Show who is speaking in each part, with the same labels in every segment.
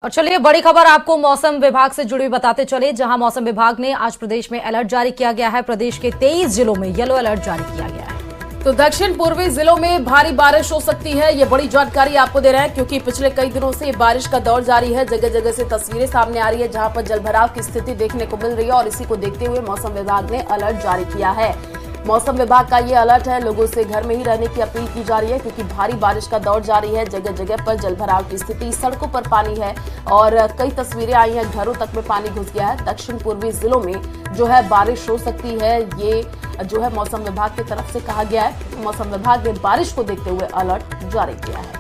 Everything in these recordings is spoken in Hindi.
Speaker 1: और चलिए बड़ी खबर आपको मौसम विभाग से जुड़ी बताते चले, जहां मौसम विभाग ने आज प्रदेश में अलर्ट जारी किया गया है। प्रदेश के 23 जिलों में येलो अलर्ट जारी किया गया है।
Speaker 2: तो दक्षिण पूर्वी जिलों में भारी बारिश हो सकती है, ये बड़ी जानकारी आपको दे रहे हैं क्योंकि पिछले कई दिनों से बारिश का दौर जारी है। जगह जगह से तस्वीरें सामने आ रही है जहां पर जलभराव की स्थिति देखने को मिल रही है और इसी को देखते हुए मौसम विभाग ने अलर्ट जारी किया है। मौसम विभाग का ये अलर्ट है, लोगों से घर में ही रहने की अपील की जा रही है क्योंकि भारी बारिश का दौर जारी है। जगह जगह पर जलभराव की स्थिति, सड़कों पर पानी है और कई तस्वीरें आई हैं, घरों तक में पानी घुस गया है। दक्षिण पूर्वी जिलों में जो है बारिश हो सकती है, ये जो है मौसम विभाग की तरफ से कहा गया है। मौसम विभाग ने बारिश को देखते हुए अलर्ट जारी किया है।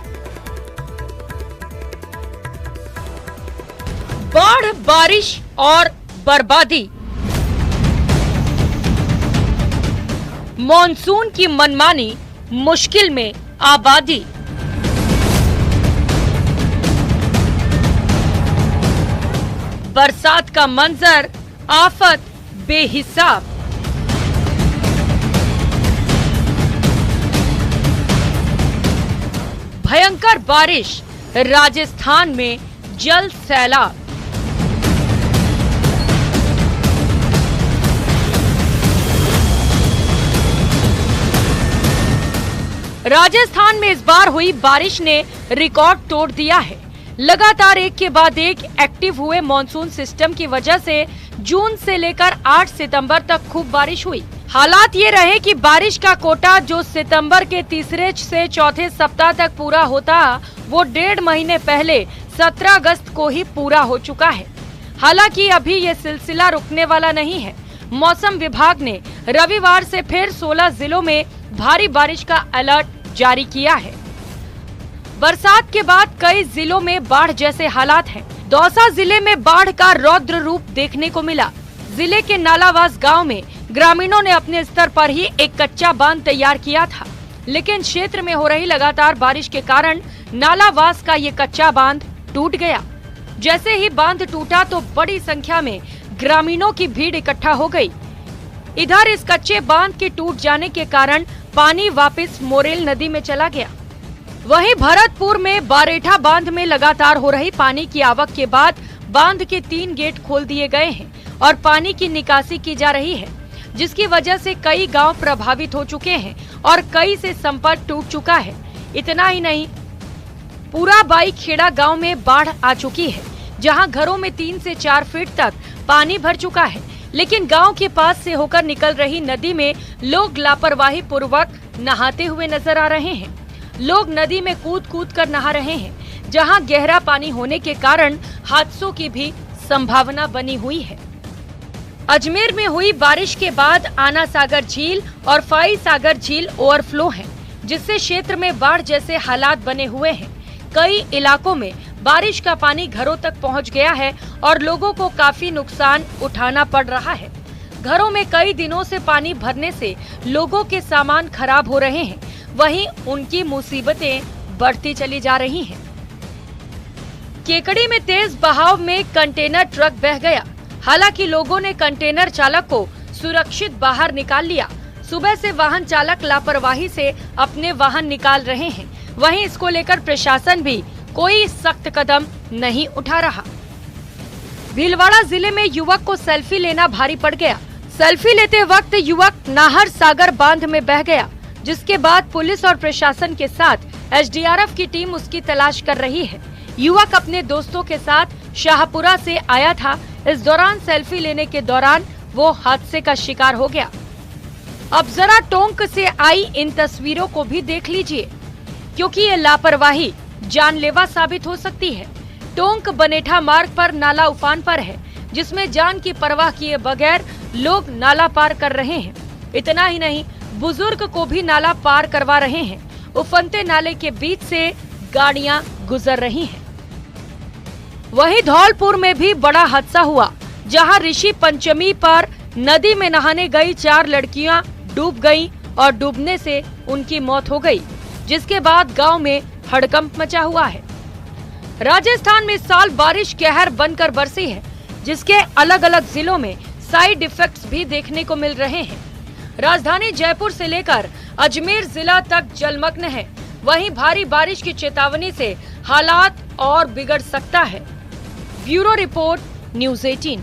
Speaker 3: बाढ़, बारिश और बर्बादी, मॉनसून की मनमानी, मुश्किल में आबादी। बरसात का मंजर, आफत बेहिसाब। भयंकर बारिश, राजस्थान में जल सैलाब। राजस्थान में इस बार हुई बारिश ने रिकॉर्ड तोड़ दिया है। लगातार एक के बाद एक एक्टिव हुए मॉनसून सिस्टम की वजह से जून से लेकर 8 सितंबर तक खूब बारिश हुई। हालात ये रहे कि बारिश का कोटा जो सितंबर के तीसरे से चौथे सप्ताह तक पूरा होता, वो 1.5 महीने पहले 17 अगस्त को ही पूरा हो चुका है। हालांकि अभी ये सिलसिला रुकने वाला नहीं है। मौसम विभाग ने रविवार से फिर 16 जिलों में भारी बारिश का अलर्ट जारी किया है। बरसात के बाद कई जिलों में बाढ़ जैसे हालात हैं। दौसा जिले में बाढ़ का रौद्र रूप देखने को मिला। जिले के नालावास गांव में ग्रामीणों ने अपने स्तर पर ही एक कच्चा बांध तैयार किया था, लेकिन क्षेत्र में हो रही लगातार बारिश के कारण नालावास का ये कच्चा बांध टूट गया। जैसे ही बांध टूटा तो बड़ी संख्या में ग्रामीणों की भीड़ इकट्ठा हो गई। इधर इस कच्चे बांध के टूट जाने के कारण पानी वापस मोरेल नदी में चला गया। वहीं भरतपुर में बारेठा बांध में लगातार हो रही पानी की आवक के बाद बांध के 3 गेट खोल दिए गए हैं और पानी की निकासी की जा रही है, जिसकी वजह से कई गांव प्रभावित हो चुके हैं और कई से संपर्क टूट चुका है। इतना ही नहीं, पूरा बाई खेड़ा गाँव में बाढ़ आ चुकी है, जहाँ घरों में 3 से 4 फीट तक पानी भर चुका है। लेकिन गांव के पास से होकर निकल रही नदी में लोग लापरवाही पूर्वक नहाते हुए नजर आ रहे हैं। लोग नदी में कूद कूद कर नहा रहे हैं, जहां गहरा पानी होने के कारण हादसों की भी संभावना बनी हुई है। अजमेर में हुई बारिश के बाद आना सागर झील और फाई सागर झील ओवरफ्लो है, जिससे क्षेत्र में बाढ़ जैसे हालात बने हुए हैं। कई इलाकों में बारिश का पानी घरों तक पहुंच गया है और लोगों को काफी नुकसान उठाना पड़ रहा है। घरों में कई दिनों से पानी भरने से लोगों के सामान खराब हो रहे हैं, वहीं उनकी मुसीबतें बढ़ती चली जा रही हैं। केकड़ी में तेज बहाव में कंटेनर ट्रक बह गया। हालांकि लोगों ने कंटेनर चालक को सुरक्षित बाहर निकाल लिया। सुबह से वाहन चालक लापरवाही से अपने वाहन निकाल रहे हैं, वहीं इसको लेकर प्रशासन भी कोई सख्त कदम नहीं उठा रहा। भीलवाड़ा जिले में युवक को सेल्फी लेना भारी पड़ गया। सेल्फी लेते वक्त युवक नाहर सागर बांध में बह गया, जिसके बाद पुलिस और प्रशासन के साथ एसडीआरएफ की टीम उसकी तलाश कर रही है। युवक अपने दोस्तों के साथ शाहपुरा से आया था। इस दौरान सेल्फी लेने के दौरान वो हादसे का शिकार हो गया। अब जरा टोंक से आई इन तस्वीरों को भी देख लीजिए, क्योंकि ये लापरवाही जानलेवा साबित हो सकती है। टोंक बनेठा मार्ग पर नाला उफान पर है, जिसमें जान की परवाह किए बगैर लोग नाला पार कर रहे हैं। इतना ही नहीं, बुजुर्ग को भी नाला पार करवा रहे हैं। उफनते नाले के बीच से गाड़ियां गुजर रही हैं। वहीं धौलपुर में भी बड़ा हादसा हुआ, जहां ऋषि पंचमी पर नदी में नहाने गई 4 लड़कियां डूब गईं और डूबने से उनकी मौत हो गई, जिसके बाद गांव में हड़कंप मचा हुआ है। राजस्थान में इस साल बारिश कहर बनकर बरसी है, जिसके अलग अलग जिलों में साइड इफेक्ट्स भी देखने को मिल रहे हैं। राजधानी जयपुर से लेकर अजमेर जिला तक जलमग्न है। वहीं भारी बारिश की चेतावनी से हालात और बिगड़ सकता है। Bureau report, news 18।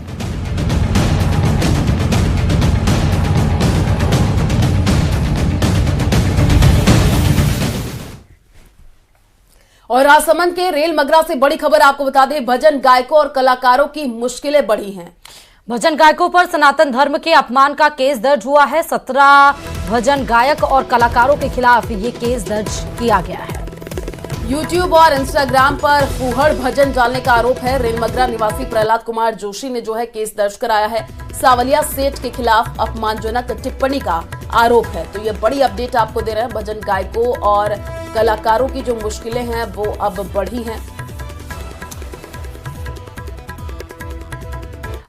Speaker 2: और राजसमंद के रेल मगरा से बड़ी खबर आपको बता दें, भजन गायकों और कलाकारों की मुश्किलें बढ़ी हैं।
Speaker 1: भजन गायकों पर सनातन धर्म के अपमान का केस दर्ज हुआ है। 17 भजन गायक और कलाकारों के खिलाफ ये केस दर्ज किया गया है।
Speaker 2: YouTube और Instagram पर फूहड़ भजन डालने का आरोप है। रेलमगरा निवासी प्रहलाद कुमार जोशी ने जो है केस दर्ज कराया है। सावलिया सेठ के खिलाफ अपमानजनक टिप्पणी का आरोप है। तो ये बड़ी अपडेट आपको दे रहे हैं। भजन गायकों और कलाकारों की जो मुश्किलें हैं वो अब बढ़ी हैं।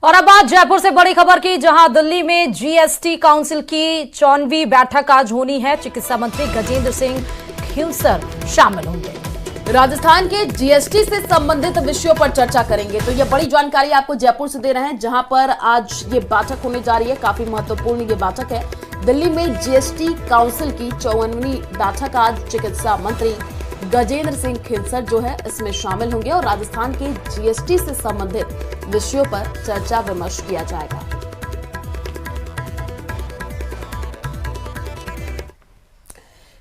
Speaker 1: और अब बात जयपुर से बड़ी खबर की, जहां दिल्ली में जीएसटी काउंसिल की 54वीं बैठक आज होनी है। चिकित्सा मंत्री गजेंद्र सिंह खिंसर शामिल होंगे।
Speaker 2: राजस्थान के जीएसटी से संबंधित विषयों पर चर्चा करेंगे। तो ये बड़ी जानकारी आपको जयपुर से दे रहे हैं, जहां पर आज ये बैठक होने जा रही है। काफी महत्वपूर्ण ये बैठक है। दिल्ली में जीएसटी काउंसिल की 54वीं बैठक आज चिकित्सा मंत्री गजेंद्र सिंह खिंसर जो है इसमें शामिल होंगे और राजस्थान के जीएसटी से संबंधित विषयों पर चर्चा विमर्श किया जाएगा।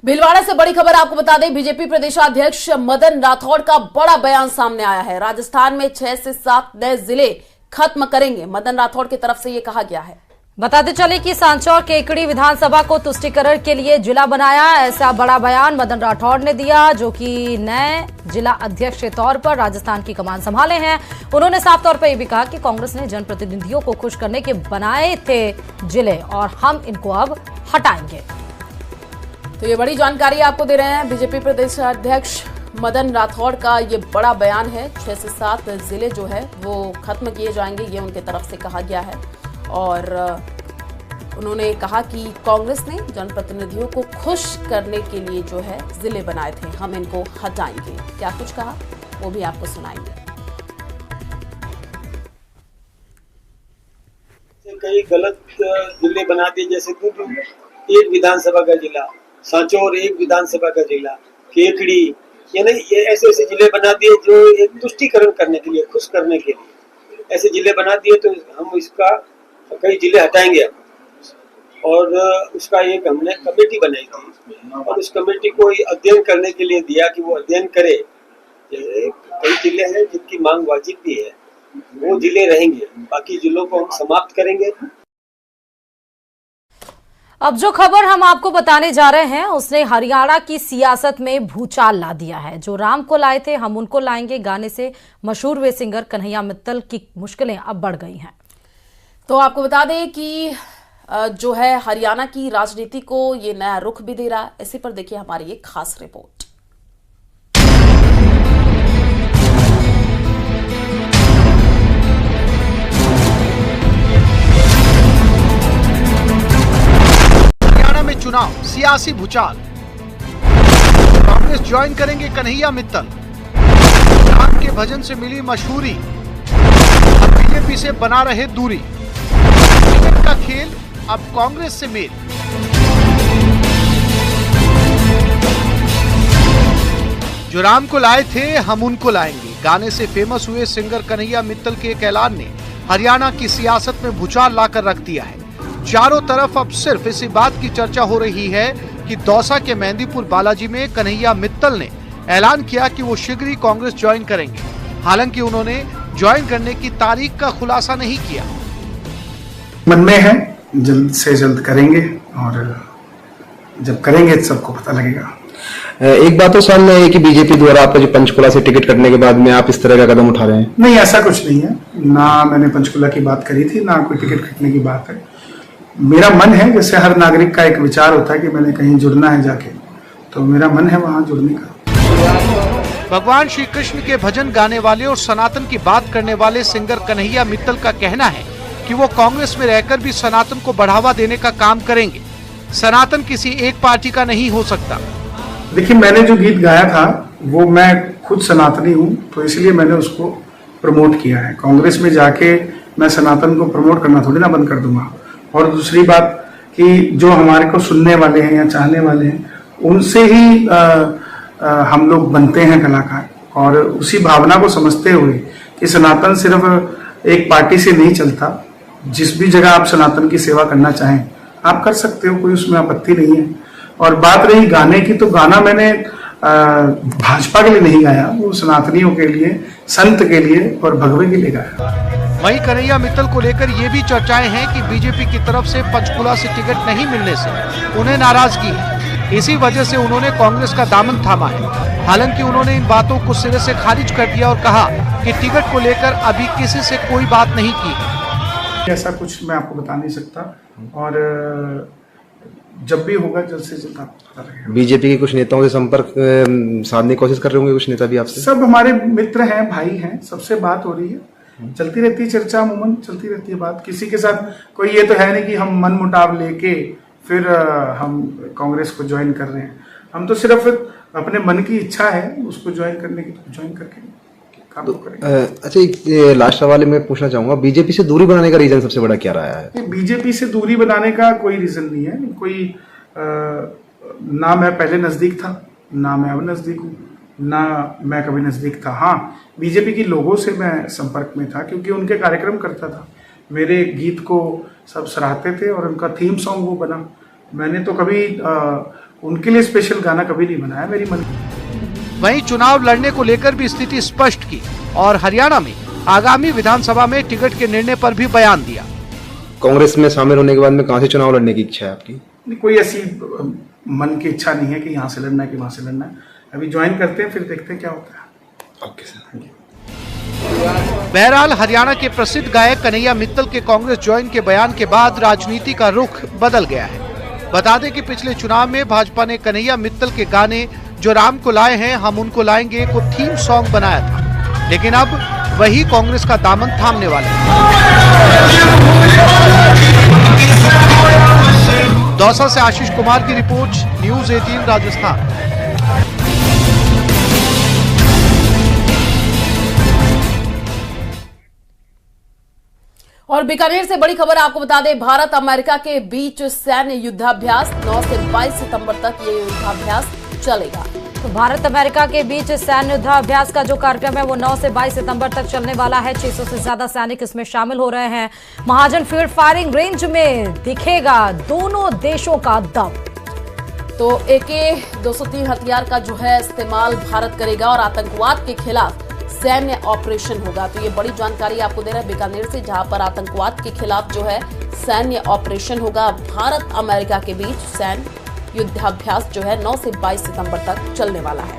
Speaker 2: भीलवाड़ा से बड़ी खबर आपको बता दें, बीजेपी प्रदेशाध्यक्ष मदन राठौड़ का बड़ा बयान सामने आया है। राजस्थान में 6 से 7 नए जिले खत्म करेंगे, मदन राठौड़ की तरफ से यह कहा गया है।
Speaker 1: बताते चले कि सांचौर केकड़ी विधानसभा को तुष्टीकरण के लिए जिला बनाया, ऐसा बड़ा बयान मदन राठौड़ ने दिया, जो कि नए जिला अध्यक्ष के तौर पर राजस्थान की कमान संभाले हैं। उन्होंने साफ तौर पर यह भी कहा कि कांग्रेस ने जनप्रतिनिधियों को खुश करने के बनाए थे जिले और हम इनको अब हटाएंगे।
Speaker 2: तो ये बड़ी जानकारी आपको दे रहे हैं बीजेपी प्रदेशाध्यक्ष मदन राठौड़ का ये बड़ा बयान है। 6 से 7 जिले जो है वो खत्म किए जाएंगे, ये उनके तरफ से कहा गया है। और उन्होंने कहा कि कांग्रेस ने जनप्रतिनिधियों को खुश करने के लिए जो है जिले बनाए थे, हम इनको हटाएंगे। क्या कुछ कहा वो भी आपको सुनाएंगे।
Speaker 4: कई गलत जिले बना दिए, जैसे एक विधानसभा का जिला, सांचौर एक विधानसभा का जिला, केकड़ी, ये ऐसे ऐसे जिले बना दिए जो एक तुष्टीकरण करने के लिए, खुश करने के लिए ऐसे जिले बना दिए। तो हम इसका कई जिले हटाएंगे और उसका एक हमने कमेटी बनाई थी और उस कमेटी को अध्ययन करने के लिए दिया कि वो अध्ययन करे। कई जिले हैं जिनकी मांग वाजिब भी है, वो जिले रहेंगे, बाकी जिलों को हम समाप्त करेंगे।
Speaker 1: अब जो खबर हम आपको बताने जा रहे हैं उसने हरियाणा की सियासत में भूचाल ला दिया है। जो राम को लाए थे हम उनको लाएंगे गाने से मशहूर वे सिंगर कन्हैया मित्तल की मुश्किलें अब बढ़ गई हैं।
Speaker 2: तो आपको बता दें कि जो है हरियाणा की राजनीति को ये नया रुख भी दे रहा है। इसी पर देखिए हमारी एक खास रिपोर्ट।
Speaker 5: हरियाणा में चुनाव, सियासी भूचाल। कांग्रेस ज्वाइन करेंगे कन्हैया मित्तल। राम के भजन से मिली मशहूरी, अब बीजेपी से बना रहे दूरी। टिकट का खेल, अब कांग्रेस से मेल। जो राम को लाए थे हम उनको लाएंगे गाने से फेमस हुए सिंगर कन्हैया मित्तल के एक ऐलान ने हरियाणा की सियासत में भूचाल लाकर रख दिया है। चारों तरफ अब सिर्फ इसी बात की चर्चा हो रही है कि दौसा के मेहंदीपुर बालाजी में कन्हैया मित्तल ने ऐलान किया कि वो शीघ्र ही कांग्रेस ज्वाइन करेंगे। हालांकि उन्होंने ज्वाइन करने की तारीख का खुलासा नहीं किया।
Speaker 6: मन में है, जल्द से जल्द करेंगे और जब करेंगे सबको पता लगेगा।
Speaker 7: एक बात तो सामने है कि बीजेपी द्वारा आपका जो पंचकुला से टिकट कटने के बाद में आप इस तरह का कदम उठा रहे हैं।
Speaker 6: नहीं, ऐसा कुछ नहीं है, ना मैंने पंचकुला की बात करी थी, ना कोई टिकट कटने की बात है। मेरा मन है, जैसे हर नागरिक का एक विचार होता है कि मैंने कहीं जुड़ना है जाके, तो मेरा मन है वहां जुड़ने का।
Speaker 5: भगवान श्री कृष्ण के भजन गाने वाले और सनातन की बात करने वाले सिंगर कन्हैया मित्तल का कहना है कि वो कांग्रेस में रहकर भी सनातन को बढ़ावा देने का काम करेंगे। सनातन किसी एक पार्टी का नहीं हो सकता।
Speaker 6: देखिए, मैंने जो गीत गाया था वो मैं खुद सनातनी हूँ, तो इसलिए मैंने उसको प्रमोट किया है। कांग्रेस में जाके मैं सनातन को प्रमोट करना थोड़ी ना बंद कर दूंगा। और दूसरी बात कि जो हमारे को सुनने वाले हैं या चाहने वाले हैं, उनसे ही हम लोग बनते हैं कलाकार, और उसी भावना को समझते हुए कि सनातन सिर्फ एक पार्टी से नहीं चलता। जिस भी जगह आप सनातन की सेवा करना चाहें आप कर सकते हो, कोई उसमें आपत्ति नहीं है। और बात रही गाने की, तो गाना मैंने भाजपा के लिए नहीं गाया, वो सनातनियों के लिए, संत के लिए और भगवे के लिए गाया।
Speaker 5: वहीं कन्हैया मित्तल को लेकर ये भी चर्चाएं हैं कि बीजेपी की तरफ से पंचकुला से टिकट नहीं मिलने से उन्हें नाराजगी है, इसी वजह से उन्होंने कांग्रेस का दामन थामा है। हालांकि उन्होंने इन बातों को सिरे से खारिज कर दिया और कहा कि टिकट को लेकर अभी किसी से कोई बात नहीं की।
Speaker 6: ऐसा कुछ मैं आपको बता नहीं सकता, और जब भी होगा जल्द से जल्द आपको पता लगेगा।
Speaker 7: बीजेपी के कुछ नेताओं से संपर्क साधने की कोशिश कर रहे होंगे कुछ नेता भी आपसे?
Speaker 6: सब हमारे मित्र हैं, भाई हैं, सबसे बात हो रही है, चलती रहती है चर्चा, अमूमन चलती रहती है बात। किसी के साथ कोई ये तो है नहीं कि हम मन मुटाव लेके फिर हम कांग्रेस को ज्वाइन कर रहे हैं। हम तो सिर्फ अपने मन की इच्छा है उसको ज्वाइन करने की, तो ज्वाइन करके काम तो करेंगे।
Speaker 7: अच्छा, एक लास्ट सवाल मैं पूछना चाहूंगा, बीजेपी से दूरी बनाने का रीजन सबसे बड़ा क्या रहा है?
Speaker 6: बीजेपी से दूरी बनाने का कोई रीजन नहीं है, कोई ना मैं पहले नजदीक था, ना मैं अब नजदीक हूँ, ना मैं कभी नजदीक था। हाँ, बीजेपी के लोगों से मैं संपर्क में था क्योंकि उनके कार्यक्रम करता था, मेरे गीत को सब सराहते थे और उनका थीम सॉन्ग वो बना। मैंने तो कभी उनके लिए स्पेशल गाना कभी नहीं बनाया, मेरी मन।
Speaker 5: वहीं चुनाव लड़ने को लेकर भी स्थिति स्पष्ट की और हरियाणा में आगामी विधानसभा में टिकट के निर्णय पर भी बयान दिया।
Speaker 7: कांग्रेस में शामिल होने के बाद में कहां से चुनाव लड़ने की इच्छा है आपकी?
Speaker 6: कोई ऐसी मन की इच्छा नहीं है कि यहाँ से लड़ना है कि वहां से लड़ना है। अभी ज्वाइन करते हैं, फिर देखते हैं क्या होता है।
Speaker 7: Okay sir, thank you.
Speaker 5: बहरहाल हरियाणा के प्रसिद्ध गायक कन्हैया मित्तल के कांग्रेस ज्वाइन के बयान के बाद राजनीति का रुख बदल गया है। बता दें कि पिछले चुनाव में भाजपा ने कन्हैया मित्तल के गाने जो राम को लाए हैं हम उनको लाएंगे को थीम सॉन्ग बनाया था, लेकिन अब वही कांग्रेस का दामन थामने वाले हैं। दौसा से आशीष कुमार की रिपोर्ट, न्यूज़ 18 राजस्थान।
Speaker 2: और बीकानेर से बड़ी खबर आपको बता दें, भारत अमेरिका के बीच सैन्य युद्धाभ्यास 9 से 22 सितंबर तक ये युद्धाभ्यास चलेगा।
Speaker 1: तो भारत अमेरिका के बीच सैन्य युद्धाभ्यास का जो कार्यक्रम है वो 9 से 22 सितंबर तक चलने वाला है। 600 से ज्यादा सैनिक इसमें शामिल हो रहे हैं। महाजन फील्ड फायरिंग रेंज में दिखेगा दोनों देशों का दम।
Speaker 2: तो AK-203 हथियार का जो है इस्तेमाल भारत करेगा और आतंकवाद के खिलाफ सैन्य ऑपरेशन होगा। तो ये बड़ी जानकारी आपको दे रहे हैं बीकानेर से, जहां पर आतंकवाद के खिलाफ जो है सैन्य ऑपरेशन होगा। भारत अमेरिका के बीच सैन्य युद्धाभ्यास जो है 9 से 22 सितंबर तक चलने वाला है।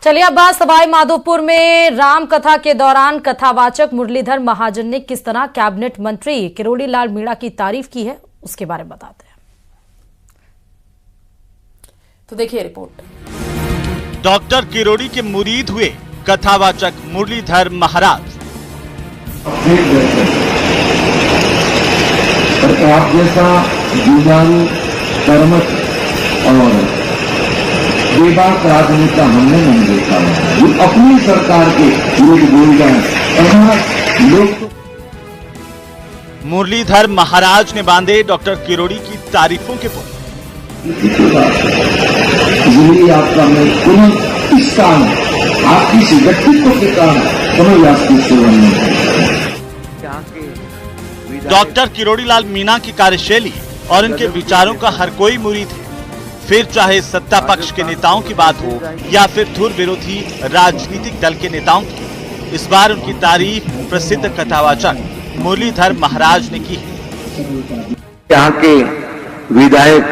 Speaker 1: चलिए अब बात सवाई माधोपुर में राम कथा के दौरान कथावाचक मुरलीधर महाजन ने किस तरह कैबिनेट मंत्री किरोड़ी लाल मीणा की तारीफ की है, उसके बारे में बताते हैं।
Speaker 2: तो देखिए रिपोर्ट।
Speaker 8: डॉक्टर किरोड़ी के मुरीद हुए कथावाचक मुरलीधर महाराज।
Speaker 9: आप जैसा जुझारू, कर्मठ और बेबाक राजनेता हमने नहीं देखा है। वो अपनी सरकार के विरुद्ध बोल रहे लोग।
Speaker 8: मुरलीधर महाराज ने बांधे डॉक्टर किरोड़ी की तारीफों के पुल।
Speaker 9: इसलिए आपका मैं पुनः इस काम आपकी व्यक्तित्व के कारण पुनः आपकी सेवा नहीं।
Speaker 8: डॉक्टर किरोड़ी लाल मीणा की कार्यशैली और उनके विचारों का हर कोई मुरीद है, फिर चाहे सत्ता पक्ष के नेताओं की बात हो या फिर धुर विरोधी राजनीतिक दल के नेताओं की। इस बार उनकी तारीफ प्रसिद्ध कथावाचक मुरलीधर महाराज ने की है।
Speaker 9: यहाँ के विधायक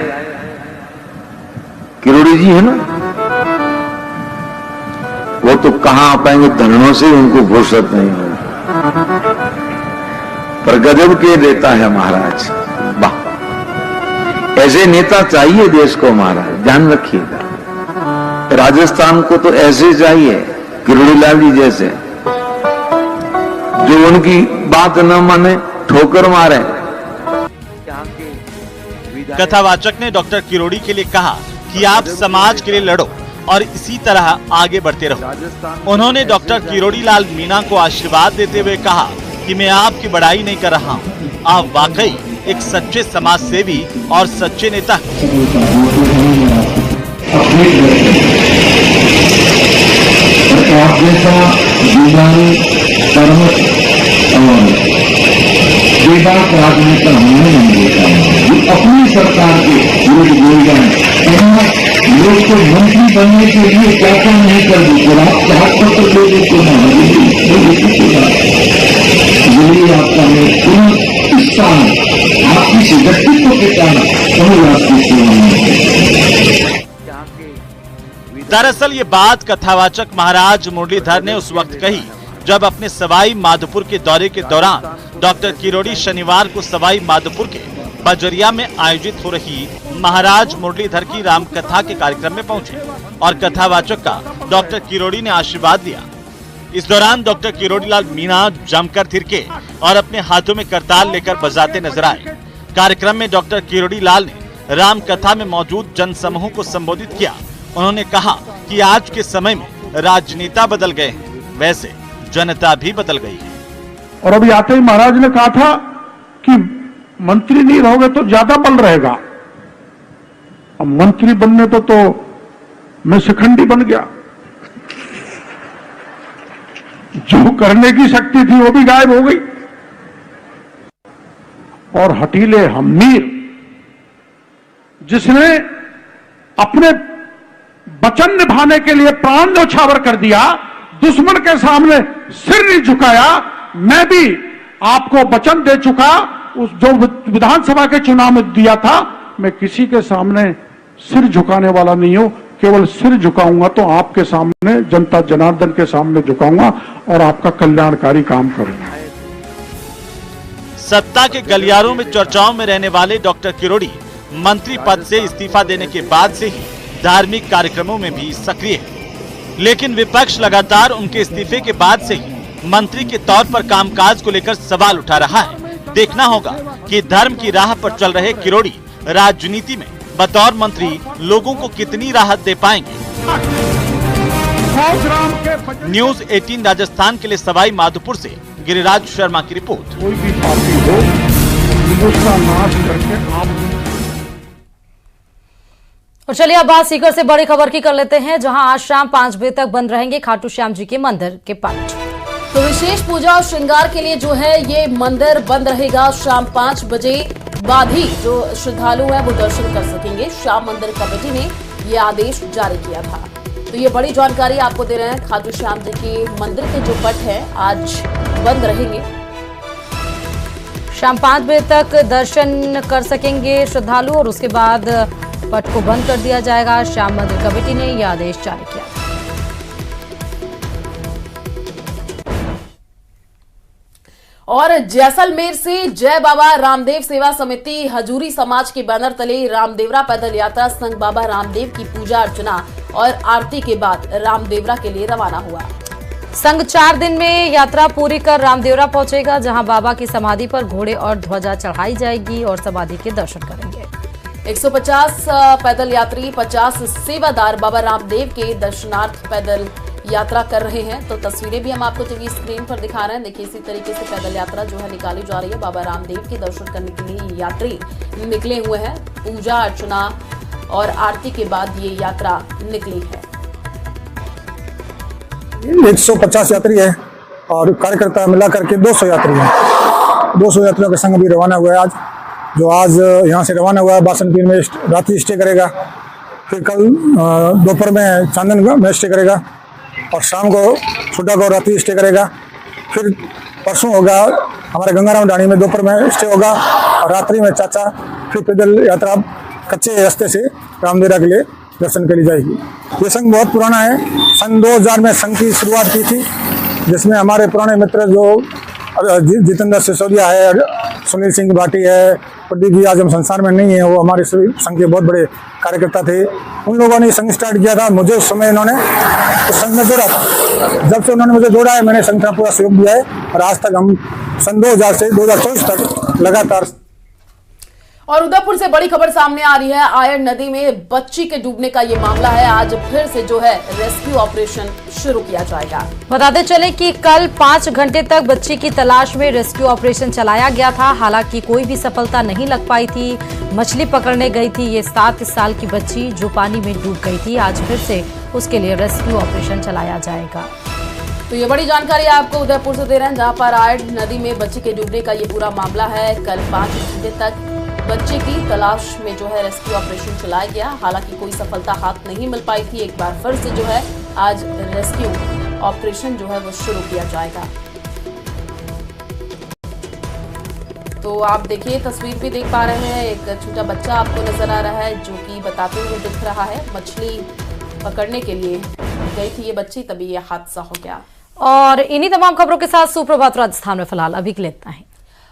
Speaker 9: किरोड़ी जी है ना, वो तो कहां आ पाएंगे, धरनों से उनको फुर्सत नहीं है, पर गजब के देता है महाराज। वाह, ऐसे नेता चाहिए देश को महाराज, ध्यान रखिएगा। राजस्थान को तो ऐसे चाहिए किरोड़ी लाल जी जैसे, जो उनकी बात न माने, ठोकर मारे।
Speaker 8: कथावाचक ने डॉक्टर किरोड़ी के लिए कहा कि आप समाज के लिए लड़ो और इसी तरह आगे बढ़ते रहो। उन्होंने डॉक्टर किरोड़ी लाल मीणा को आशीर्वाद देते हुए कहा कि मैं आपकी बड़ाई नहीं कर रहा हूँ, आप वाकई एक सच्चे समाज सेवी और सच्चे नेता हैं।
Speaker 9: आप जैसा विज्ञानी, कर्मठ और बेबाक राजनेता हमने नहीं देखा है। जो अपनी सरकार के विरुद्ध बोल जाए, लोग को मंत्री बनने के लिए क्या क्या नहीं कर देते, आप त्यागपत्र दे देते यही आपका मैं पूर्ण स्थान आपकी व्यक्तित्व के कारण समाज की सेवा में।
Speaker 8: दरअसल ये बात कथावाचक महाराज मुरलीधर ने उस वक्त कही जब अपने सवाई माधोपुर के दौरे के दौरान डॉक्टर किरोड़ी शनिवार को सवाई माधोपुर के बजरिया में आयोजित हो रही महाराज मुरलीधर की रामकथा के कार्यक्रम में पहुंचे और कथावाचक का डॉक्टर किरोड़ी ने आशीर्वाद दिया। इस दौरान डॉक्टर किरोड़ी लाल मीणा जमकर थिरके और अपने हाथों में करताल लेकर बजाते नजर आए। कार्यक्रम में डॉक्टर किरोड़ी लाल ने रामकथा में मौजूद जन समूह को संबोधित किया। उन्होंने कहा कि आज के समय में राजनेता बदल गए हैं, वैसे जनता भी बदल गई है।
Speaker 10: और अभी आते ही महाराज ने कहा था कि मंत्री नहीं रहोगे तो ज्यादा बल रहेगा। अब मंत्री बनने तो मैं शिखंडी बन गया, जो करने की शक्ति थी वो भी गायब हो गई। और हठीले हमीर जिसने अपने वचन निभाने के लिए प्राण न्यौछावर कर दिया, दुश्मन के सामने सिर नहीं झुकाया। मैं भी आपको वचन दे चुका, उस जो विधानसभा के चुनाव में दिया था, मैं किसी के सामने सिर झुकाने वाला नहीं हूं। केवल सिर झुकाऊंगा तो आपके सामने, जनता जनार्दन के सामने झुकाऊंगा और आपका कल्याणकारी काम करूंगा।
Speaker 8: सत्ता के गलियारों में चर्चाओं में रहने वाले डॉक्टर किरोड़ी मंत्री पद से इस्तीफा देने के बाद से ही धार्मिक कार्यक्रमों में भी सक्रिय है, लेकिन विपक्ष लगातार उनके इस्तीफे के बाद से ही मंत्री के तौर पर कामकाज को लेकर सवाल उठा रहा है। देखना होगा कि धर्म की राह पर चल रहे किरोड़ी राजनीति में बतौर मंत्री लोगों को कितनी राहत दे पाएंगे। न्यूज़ 18 राजस्थान के लिए सवाई माधोपुर से गिरिराज शर्मा की रिपोर्ट।
Speaker 10: कोई भी पार्टी हो, उसका नाश करके आप।
Speaker 1: और चलिए अब बात सीकर से बड़ी खबर की कर लेते हैं, जहां आज शाम 5 बजे तक बंद रहेंगे खाटू श्याम जी के मंदिर के पट।
Speaker 2: तो विशेष पूजा और श्रृंगार के लिए जो है ये मंदिर बंद रहेगा। शाम 5 बजे बाद ही जो श्रद्धालु है वो दर्शन कर सकेंगे। श्याम मंदिर कमेटी ने ये आदेश जारी किया था। तो ये बड़ी जानकारी आपको दे रहे हैं। खाटू श्याम जी के मंदिर के जो पट है आज बंद रहेंगे।
Speaker 1: शाम 5 बजे तक दर्शन कर सकेंगे श्रद्धालु और उसके बाद पट को बंद कर दिया जाएगा। श्याम मंदिर कमेटी ने यह आदेश जारी किया।
Speaker 2: और जैसलमेर से जय बाबा रामदेव सेवा समिति हजूरी समाज के बैनर तले रामदेवरा पैदल यात्रा संघ बाबा रामदेव की पूजा अर्चना और आरती के बाद रामदेवरा के लिए रवाना हुआ।
Speaker 1: संघ 4 दिन में यात्रा पूरी कर रामदेवरा पहुंचेगा, जहां बाबा की समाधि पर घोड़े और ध्वजा चढ़ाई जाएगी और समाधि के दर्शन करेंगे।
Speaker 2: 150 पैदल यात्री, 50 सेवादार बाबा रामदेव के दर्शनार्थ पैदल यात्रा कर रहे हैं। तो तस्वीरें भी हम आपको टीवी स्क्रीन पर दिखा रहे हैं। देखिए इसी तरीके से पैदल यात्रा जो है निकाली जा रही है। बाबा रामदेव के दर्शन करने के लिए यात्री निकले हुए हैं। पूजा अर्चना और आरती के बाद ये यात्रा निकली है।
Speaker 11: 150 यात्री है और कार्यकर्ता मिला करके 200 यात्री है। 200 यात्रियों का संघ भी रवाना हुआ है आज, जो आज यहाँ से रवाना हुआ है। बासनपीर में रात्रि स्टे करेगा, फिर कल दोपहर में चांदन में स्टे करेगा और शाम को छुट्टा को रात्रि स्टे करेगा। फिर परसों होगा हमारे गंगाराम ढाणी में दोपहर में स्टे होगा और रात्रि में चाचा फिर पैदल यात्रा कच्चे रास्ते से रामदेवरा के लिए दर्शन के लिए जाएगी। ये संघ बहुत पुराना है। सन 2000 में संघ की शुरुआत की थी, जिसमें हमारे पुराने मित्र जो जितेंद्र सिसोदिया है, सुनील सिंह भाटी है, प्रदीप जी आज हम संसार में नहीं है, वो हमारे संघ के बहुत बड़े कार्यकर्ता थे। उन लोगों ने संघ स्टार्ट किया था। मुझे उस समय इन्होंने उस संघ में जोड़ा था। जब से उन्होंने मुझे जोड़ा है, मैंने संघ का पूरा सहयोग दिया है और आज तक हम सन 2000 से 2024 तक लगातार।
Speaker 2: और उदयपुर से बड़ी खबर सामने आ रही है। आयन नदी में बच्ची के डूबने का ये मामला है। आज फिर से जो है रेस्क्यू ऑपरेशन शुरू किया जाएगा।
Speaker 1: बताते चले कि कल 5 घंटे तक बच्ची की तलाश में रेस्क्यू ऑपरेशन चलाया गया था। हालांकि कोई भी सफलता नहीं लग पाई थी। मछली पकड़ने गई थी ये 7 साल की बच्ची जो पानी में डूब गई थी। आज फिर से उसके लिए रेस्क्यू ऑपरेशन चलाया जाएगा।
Speaker 2: तो ये बड़ी जानकारी आपको उदयपुर से दे रहे हैं, जहां पर आयन नदी में बच्ची के डूबने का ये पूरा मामला है। कल 5 घंटे तक बच्चे की तलाश में जो है रेस्क्यू ऑपरेशन चलाया गया। हालांकि कोई सफलता हाथ नहीं मिल पाई थी। एक बार फिर से जो है आज रेस्क्यू ऑपरेशन जो है वो शुरू किया जाएगा। तो आप देखिए, तस्वीर भी देख पा रहे हैं, एक छोटा बच्चा आपको नजर आ रहा है जो कि बताते हुए दिख रहा है। मछली पकड़ने के लिए गई थी ये बच्ची, तभी ये हादसा हो गया।
Speaker 1: और इन्हीं तमाम खबरों के साथ सुप्रभात राजस्थान में फिलहाल अभी के लिए इतना ही।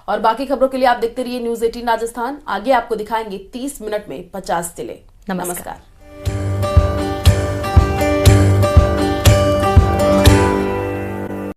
Speaker 2: और बाकी खबरों के लिए आप देखते रहिए न्यूज़ 18 राजस्थान। आगे आपको दिखाएंगे 30 मिनट में 50 जिले।
Speaker 1: नमस्कार।